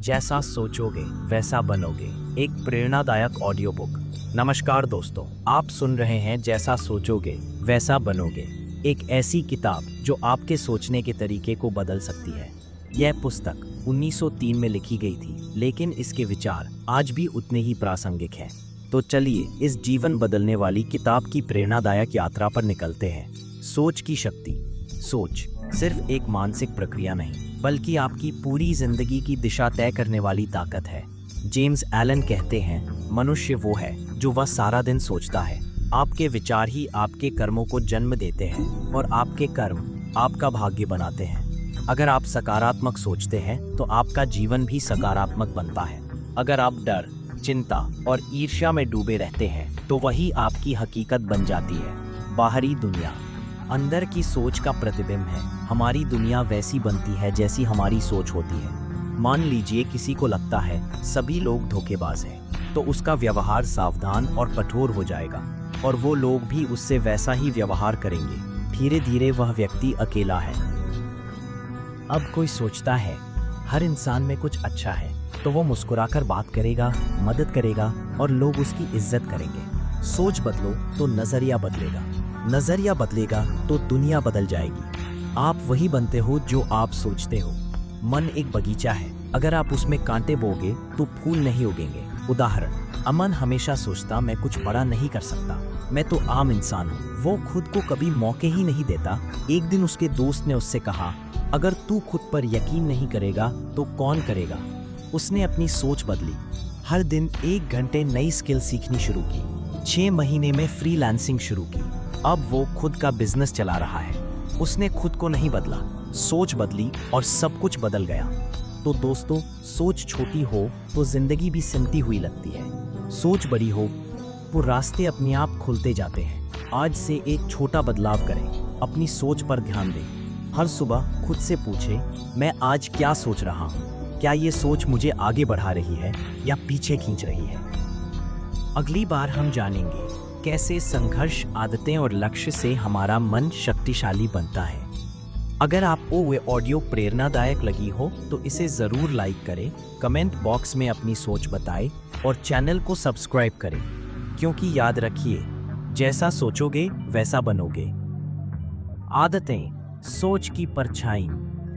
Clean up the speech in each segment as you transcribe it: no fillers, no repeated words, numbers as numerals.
जैसा सोचोगे वैसा बनोगे, एक प्रेरणादायक ऑडियो बुक। नमस्कार दोस्तों, आप सुन रहे हैं जैसा सोचोगे वैसा बनोगे, एक ऐसी किताब जो आपके सोचने के तरीके को बदल सकती है। यह पुस्तक 1903 में लिखी गई थी, लेकिन इसके विचार आज भी उतने ही प्रासंगिक हैं। तो चलिए इस जीवन बदलने वाली किताब की प्रेरणादायक यात्रा पर निकलते हैं। सोच की शक्ति। सोच सिर्फ एक मानसिक प्रक्रिया नहीं, बल्कि आपकी पूरी जिंदगी की दिशा तय करने वाली ताकत है। जेम्स एलन कहते हैं, मनुष्य वो है जो वह सारा दिन सोचता है। आपके विचार ही आपके कर्मों को जन्म देते हैं और आपके कर्म आपका भाग्य बनाते हैं। अगर आप सकारात्मक सोचते हैं तो आपका जीवन भी सकारात्मक बनता है। अगर आप डर, चिंता और ईर्ष्या में डूबे रहते हैं तो वही आपकी हकीकत बन जाती है। बाहरी दुनिया अंदर की सोच का प्रतिबिंब है। हमारी दुनिया वैसी बनती है जैसी हमारी सोच होती है। मान लीजिए किसी को लगता है सभी लोग धोखेबाज हैं, तो उसका व्यवहार सावधान और कठोर हो जाएगा और वो लोग भी उससे वैसा ही व्यवहार करेंगे। धीरे धीरे वह व्यक्ति अकेला है। अब कोई सोचता है हर इंसान में कुछ अच्छा है, तो वो मुस्कुराकर बात करेगा, मदद करेगा और लोग उसकी इज्जत करेंगे। सोच बदलो तो नजरिया बदलेगा, नजरिया बदलेगा तो दुनिया बदल जाएगी। आप वही बनते हो जो आप सोचते हो। मन एक बगीचा है, अगर आप उसमें कांटे बोगे तो फूल नहीं उगेंगे। उदाहरण, अमन हमेशा सोचता मैं कुछ बड़ा नहीं कर सकता, मैं तो आम इंसान हूँ। वो खुद को कभी मौके ही नहीं देता। एक दिन उसके दोस्त ने उससे कहा, अगर तू खुद पर यकीन नहीं करेगा तो कौन करेगा। उसने अपनी सोच बदली, हर दिन 1 घंटे नई स्किल सीखनी शुरू की, 6 महीने में फ्रीलांसिंग शुरू की। अब वो खुद का बिजनेस चला रहा है। उसने खुद को नहीं बदला, सोच बदली और सब कुछ बदल गया। तो दोस्तों, सोच छोटी हो तो जिंदगी भी सिमटी हुई लगती है। सोच बड़ी हो तो रास्ते अपने आप खुलते जाते हैं। आज से एक छोटा बदलाव करें, अपनी सोच पर ध्यान दें। हर सुबह खुद से पूछें, मैं आज क्या सोच रहा हूँ? क्या ये सोच मुझे आगे बढ़ा रही है या पीछे खींच रही है? अगली बार हम जानेंगे कैसे संघर्ष, आदतें और लक्ष्य से हमारा मन शक्तिशाली बनता है। अगर आपको वो ऑडियो प्रेरणादायक लगी हो तो इसे ज़रूर लाइक करें, कमेंट बॉक्स में अपनी सोच बताएं और चैनल को सब्सक्राइब करें, क्योंकि याद रखिए, जैसा सोचोगे वैसा बनोगे। आदतें सोच की परछाई।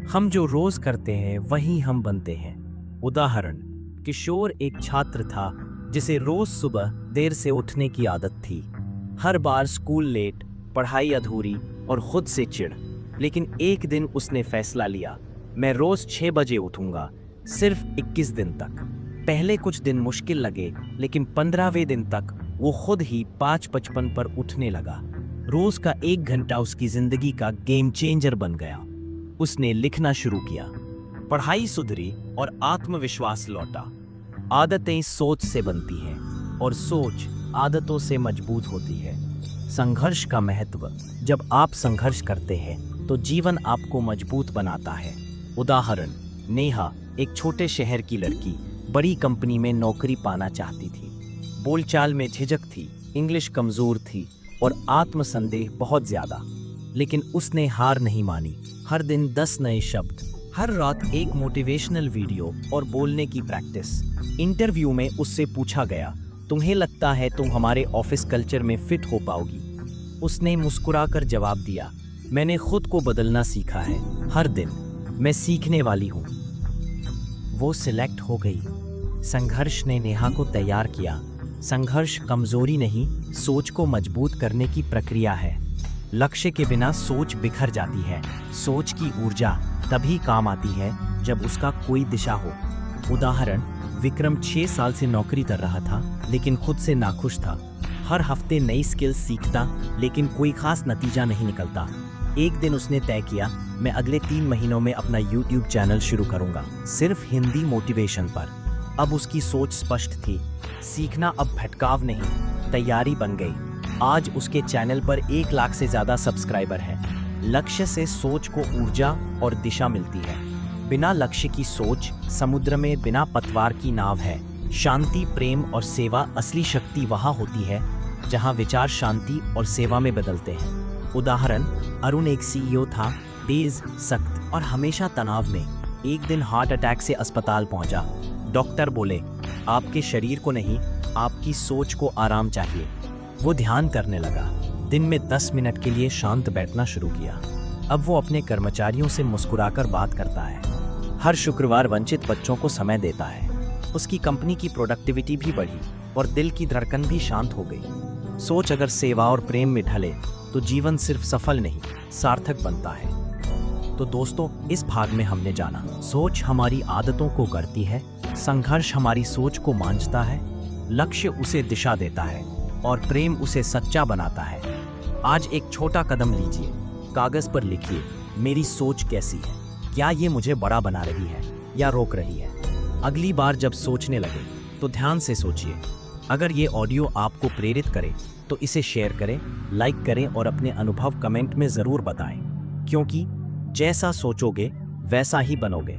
हम जो रोज करते हैं वही हम बनते हैं। उदाहरण, किशोर एक छात्र था जिसे रोज सुबह देर से उठने की आदत थी। हर बार स्कूल लेट, पढ़ाई अधूरी और खुद से चिढ़। लेकिन एक दिन उसने फैसला लिया, मैं रोज 6 बजे उठूंगा, सिर्फ 21 दिन तक। पहले कुछ दिन मुश्किल लगे, लेकिन 15वें दिन तक वो खुद ही 5:55 पर उठने लगा। रोज का 1 घंटा उसकी जिंदगी का गेम चेंजर बन गया। उसने लिखना शुरू किया, पढ़ाई सुधरी और आत्मविश्वास लौटा। आदतें सोच से बनती हैं और सोच आदतों से मजबूत होती है। संघर्ष का महत्व। जब आप संघर्ष करते हैं तो जीवन आपको मजबूत बनाता है। उदाहरण, नेहा एक छोटे शहर की लड़की बड़ी कंपनी में नौकरी पाना चाहती थी। बोलचाल में झिझक थी, इंग्लिश कमजोर थी और आत्मसंदेह बहुत ज्यादा। लेकिन उसने हार नहीं मानी। हर दिन 10 नए शब्द, हर रात एक मोटिवेशनल वीडियो और बोलने की प्रैक्टिस। इंटरव्यू में उससे पूछा गया, तुम्हें लगता है तुम हमारे ऑफिस कल्चर में फिट हो पाओगी? उसने मुस्कुराकर जवाब दिया, मैंने खुद को बदलना सीखा है, हर दिन मैं सीखने वाली हूँ। वो सिलेक्ट हो गई। संघर्ष ने नेहा को तैयार किया। संघर्ष कमजोरी नहीं, सोच को मजबूत करने की प्रक्रिया है। लक्ष्य के बिना सोच बिखर जाती है। सोच की ऊर्जा तभी काम आती है जब उसका कोई दिशा हो। उदाहरण, विक्रम 6 साल से नौकरी कर रहा था, लेकिन खुद से नाखुश था। हर हफ्ते नई स्किल सीखता, लेकिन कोई खास नतीजा नहीं निकलता। एक दिन उसने तय किया, मैं अगले 3 महीनों में अपना YouTube चैनल शुरू करूंगा, सिर्फ हिंदी मोटिवेशन पर। अब उसकी सोच स्पष्ट थी, सीखना अब भटकाव नहीं, तैयारी बन गई। आज उसके चैनल पर 1 लाख से ज्यादा सब्सक्राइबर हैं। लक्ष्य से सोच को ऊर्जा और दिशा मिलती है। बिना लक्ष्य की सोच समुद्र में बिना पतवार की नाव है। शांति, प्रेम और सेवा, असली शक्ति वहाँ होती है जहाँ विचार शांति और सेवा में बदलते हैं। उदाहरण, अरुण एक CEO था, तेज, सख्त और हमेशा तनाव में। एक दिन हार्ट अटैक से अस्पताल पहुंचा। डॉक्टर बोले, आपके शरीर को नहीं, आपकी सोच को आराम चाहिए। वो ध्यान करने लगा। दिन में 10 मिनट के लिए शांत बैठना शुरू किया। अब वो अपने कर्मचारियों से मुस्कुराकर बात करता है। हर शुक्रवार वंचित बच्चों को समय देता है। उसकी कंपनी की प्रोडक्टिविटी भी बढ़ी और दिल की धड़कन भी शांत हो गई। सोच अगर सेवा और प्रेम में ढले तो जीवन सिर्फ सफल नहीं, सार्थक बनता है। तो दोस्तों, इस भाग में हमने जाना, सोच हमारी आदतों को गढ़ती है, संघर्ष हमारी सोच को मांझता है, लक्ष्य उसे दिशा देता है और प्रेम उसे सच्चा बनाता है। आज एक छोटा कदम लीजिए, कागज पर लिखिए, मेरी सोच कैसी है? क्या ये मुझे बड़ा बना रही है या रोक रही है? अगली बार जब सोचने लगे तो ध्यान से सोचिए। अगर ये ऑडियो आपको प्रेरित करे तो इसे शेयर करें, लाइक करें और अपने अनुभव कमेंट में ज़रूर बताएं, क्योंकि जैसा सोचोगे वैसा ही बनोगे।